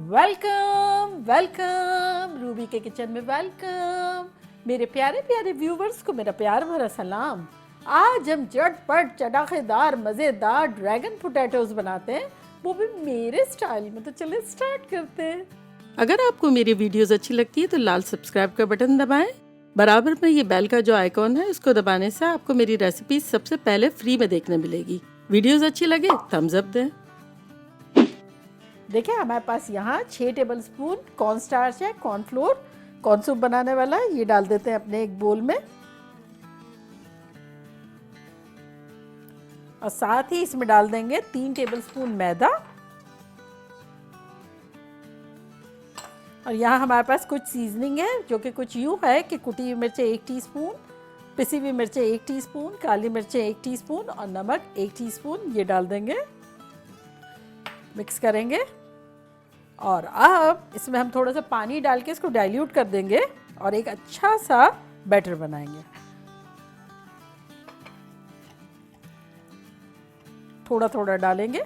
Welcome welcome Ruby के kitchen में welcome. मेरे प्यारे प्यारे व्यूवर्स को मेरा प्यार भरा सलाम। आज हम झटपट चटाकेदार मज़ेदार ड्रैगन पोटैटोज बनाते हैं, वो भी मेरे स्टाइल में। तो चलिए स्टार्ट करते हैं। अगर आपको मेरी वीडियोस अच्छी लगती है तो लाल सब्सक्राइब का बटन दबाएं। बराबर में ये बेल का जो आइकॉन है उसको दबाने से आपको मेरी रेसिपी सबसे पहले फ्री में देखने मिलेगी। वीडियोस अच्छी लगे थम्स अप दें। देखिए हमारे पास यहाँ 6 टेबल स्पून कॉर्न स्टार्च है, कॉर्नफ्लोर, कॉर्न सूप बनाने वाला। ये डाल देते हैं अपने एक बोल में, और साथ ही इसमें डाल देंगे 3 टेबल स्पून मैदा। और यहाँ हमारे पास कुछ सीजनिंग है जो कि कुछ यूँ है कि कुटी हुई मिर्चें 1 टीस्पून, पिसी हुई मिर्चें 1 टीस्पून, काली मिर्चें 1 टीस्पून और नमक 1 टीस्पून। ये डाल देंगे, मिक्स करेंगे। और अब इसमें हम थोड़ा सा पानी डाल के इसको डाइल्यूट कर देंगे और एक अच्छा सा बैटर बनाएंगे। थोड़ा थोड़ा डालेंगे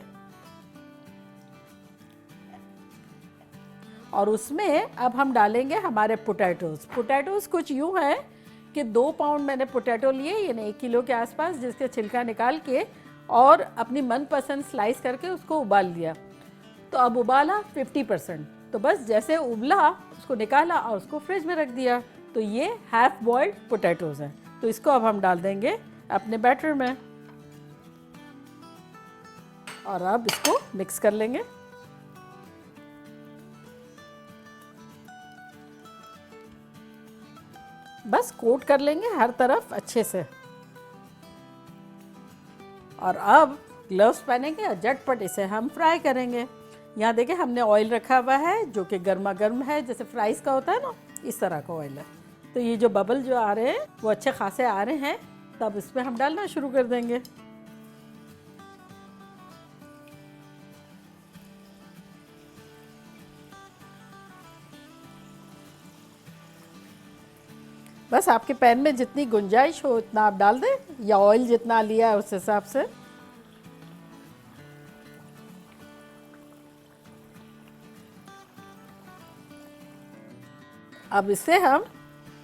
और उसमें अब हम डालेंगे हमारे पोटैटोज। पोटैटोज कुछ यूँ है कि 2 पाउंड मैंने पोटैटो लिए, यानी 1 किलो के आसपास, जिसके छिलका निकाल के और अपनी मनपसंद स्लाइस करके उसको उबाल लिया। तो अब उबाला 50%, तो बस जैसे उबला उसको निकाला और उसको फ्रिज में रख दिया। तो ये हाफ बॉइल्ड पोटैटोज हैं। तो इसको अब हम डाल देंगे अपने बैटर में और अब इसको मिक्स कर लेंगे। बस कोट कर लेंगे हर तरफ अच्छे से। और अब ग्लव्स पहनेंगे और झटपट इसे हम फ्राई करेंगे। यहाँ देखिए हमने ऑयल रखा हुआ है जो कि गर्मा गर्म है, जैसे फ्राइज का होता है ना, इस तरह का ऑयल है। तो ये जो बबल जो आ रहे हैं वो अच्छे खासे आ रहे हैं, तब इसमें हम डालना शुरू कर देंगे। बस आपके पैन में जितनी गुंजाइश हो उतना आप डाल दें, या ऑयल जितना लिया है उस हिसाब से। अब इसे हम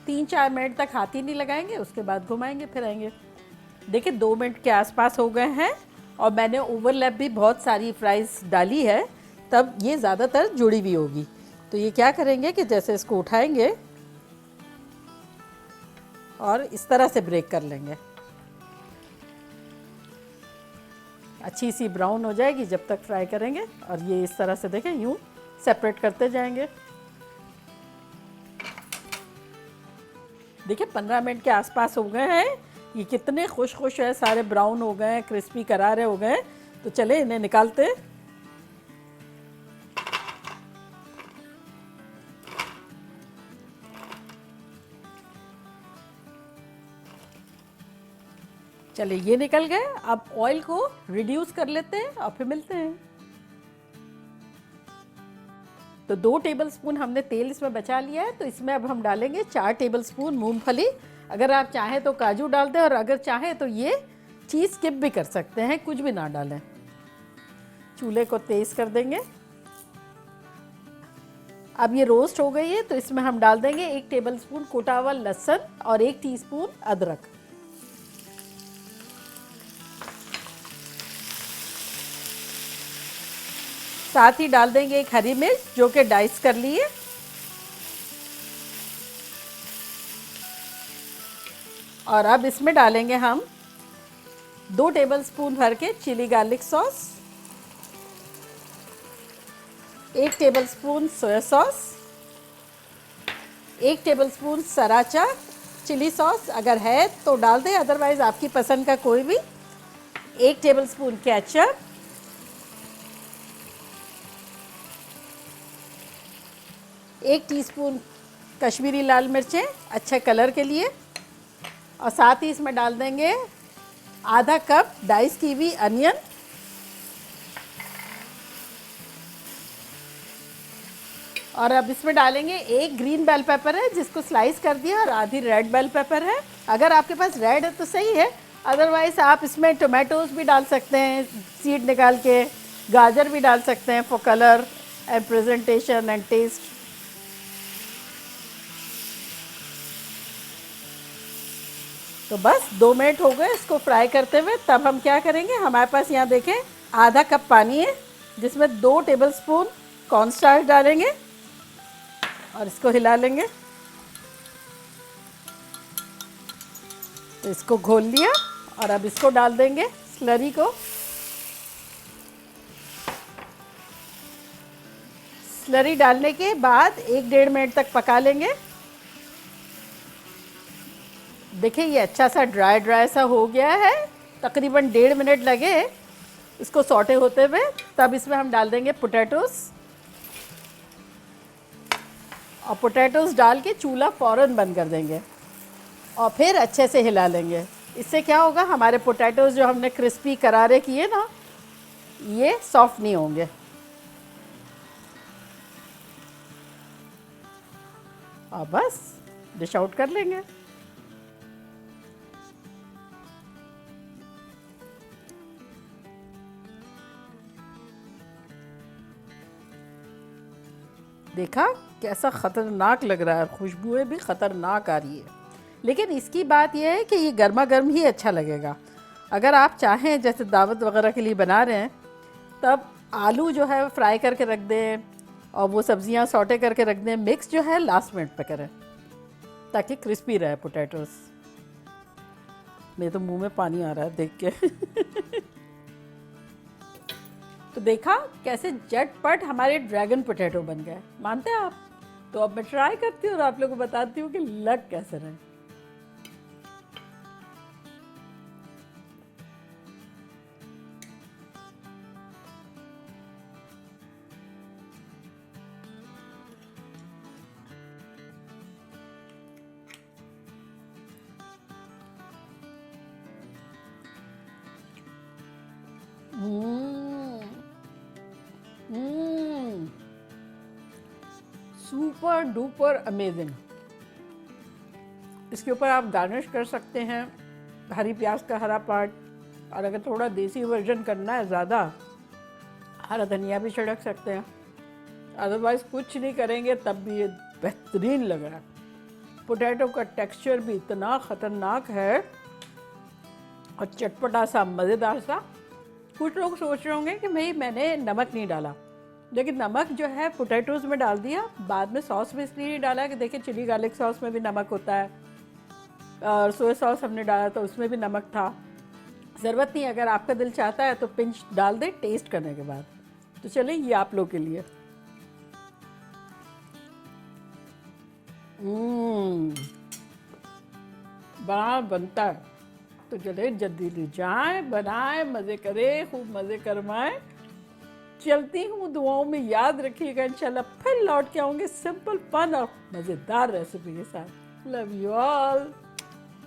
3-4 मिनट तक हाथ ही नहीं लगाएंगे, उसके बाद घुमाएंगे फिराएंगे। देखिए 2 मिनट के आसपास हो गए हैं और मैंने ओवरलैप भी बहुत सारी फ्राइज़ डाली है, तब ये ज़्यादातर जुड़ी हुई होगी। तो ये क्या करेंगे कि जैसे इसको उठाएंगे और इस तरह से ब्रेक कर लेंगे। अच्छी सी ब्राउन हो जाएगी जब तक फ्राई करेंगे, और ये इस तरह से देखें यूँ सेपरेट करते जाएंगे। देखिए 15 मिनट के आसपास हो गए हैं। ये कितने खुश खुश है, सारे ब्राउन हो गए हैं, क्रिस्पी करारे हो गए। तो चले इन्हें निकालते। चले ये निकल गए। अब ऑयल को रिड्यूस कर लेते हैं और फिर मिलते हैं। तो 2 टेबलस्पून हमने तेल इसमें बचा लिया है, तो इसमें अब हम डालेंगे 4 टेबलस्पून मूंगफली। अगर आप चाहें तो काजू डाल दें, और अगर चाहें तो ये चीज़ स्किप भी कर सकते हैं, कुछ भी ना डालें। चूल्हे को तेज़ कर देंगे। अब ये रोस्ट हो गई है, तो इसमें हम डाल देंगे 1 टेबलस्पून कुटा हुआ लहसुन और 1 टीस्पून अदरक। साथ ही डाल देंगे 1 हरी मिर्च जो कि डाइस कर ली है। और अब इसमें डालेंगे हम 2 टेबलस्पून भर के chilli garlic sauce, 1 tablespoon soya sauce, 1 tablespoon sriracha chilli sauce, अगर है तो डाल दें, अदरवाइज आपकी पसंद का कोई भी, 1 टेबलस्पून केचप, 1 टीस्पून कश्मीरी लाल मिर्चें अच्छे कलर के लिए, और साथ ही इसमें डाल देंगे आधा कप डाइस की हुई अनियन, और अब इसमें डालेंगे 1 ग्रीन बेल पेपर है जिसको स्लाइस कर दिया, और आधी रेड बेल पेपर है। अगर आपके पास रेड है तो सही है, अदरवाइज आप इसमें टोमेटोज भी डाल सकते हैं सीड निकाल के, गाजर भी डाल सकते हैं for colour, and presentation and taste. तो बस 2 मिनट हो गए इसको फ्राई करते हुए। तब हम क्या करेंगे, हमारे पास यहाँ देखें आधा कप पानी है जिसमें 2 टेबलस्पून कॉर्नस्टार्च डालेंगे और इसको हिला लेंगे। तो इसको घोल लिया और अब इसको डाल देंगे स्लरी को। स्लरी डालने के बाद 1-1.5 मिनट तक पका लेंगे। देखिए ये अच्छा सा ड्राई सा हो गया है, तकरीबन 1.5 मिनट लगे इसको सौटे होते हुए। तब इसमें हम डाल देंगे पोटैटोस और पोटैटोस डाल के चूल्हा फ़ौरन बंद कर देंगे और फिर अच्छे से हिला लेंगे। इससे क्या होगा, हमारे पोटैटोस जो हमने क्रिस्पी करारे किए ना, ये सॉफ्ट नहीं होंगे। और बस डिश आउट कर लेंगे। देखा कैसा ख़तरनाक लग रहा है, खुशबुएं भी ख़तरनाक आ रही है। लेकिन इसकी बात यह है कि ये गर्मा गर्म ही अच्छा लगेगा। अगर आप चाहें जैसे दावत वगैरह के लिए बना रहे हैं, तब आलू जो है फ्राई करके रख दें और वो सब्जियां सौटे करके रख दें। मिक्स जो है लास्ट मिनट पे करें ताकि क्रिस्पी रहे पोटैटोस। मेरे तो मुंह में पानी आ रहा है देख के। तो देखा कैसे झटपट हमारे ड्रैगन पोटैटो बन गए, मानते हैं आप? तो अब मैं ट्राई करती हूँ और आप लोगों को बताती हूँ कि लग कैसे रहे। Super duper amazing. इसके ऊपर आप गार्निश कर सकते हैं हरी प्याज का हरा पार्ट, और अगर थोड़ा देसी वर्जन करना है ज़्यादा, हरा धनिया भी छिड़क सकते हैं। अदरवाइज़ कुछ नहीं करेंगे तब भी ये बेहतरीन लग रहा है। पोटैटो का टेक्सचर भी इतना ख़तरनाक है और चटपटा सा, मज़ेदार सा। कुछ लोग सोच रहे होंगे कि भाई मैंने नमक नहीं डाला, लेकिन नमक जो है पोटैटोज़ में डाल दिया, बाद में सॉस में इसलिए नहीं डाला कि देखिए चिली गार्लिक सॉस में भी नमक होता है और सोया सॉस हमने डाला तो उसमें भी नमक था। ज़रूरत नहीं, अगर आपका दिल चाहता है तो पिंच डाल दें टेस्ट करने के बाद। तो चलिए ये आप लोग के लिए। बड़ा बनता है तो चले जल्दी जाएं, बनाएं, मज़े करें, खूब मज़े करवाएं। चलती हूँ, दुआओं में याद रखिएगा। इंशाल्लाह फिर लौट के आऊँगी सिंपल फन और मज़ेदार रेसिपी के साथ। लव यू ऑल,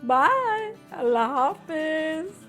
बाय, अल्लाह हाफिज़।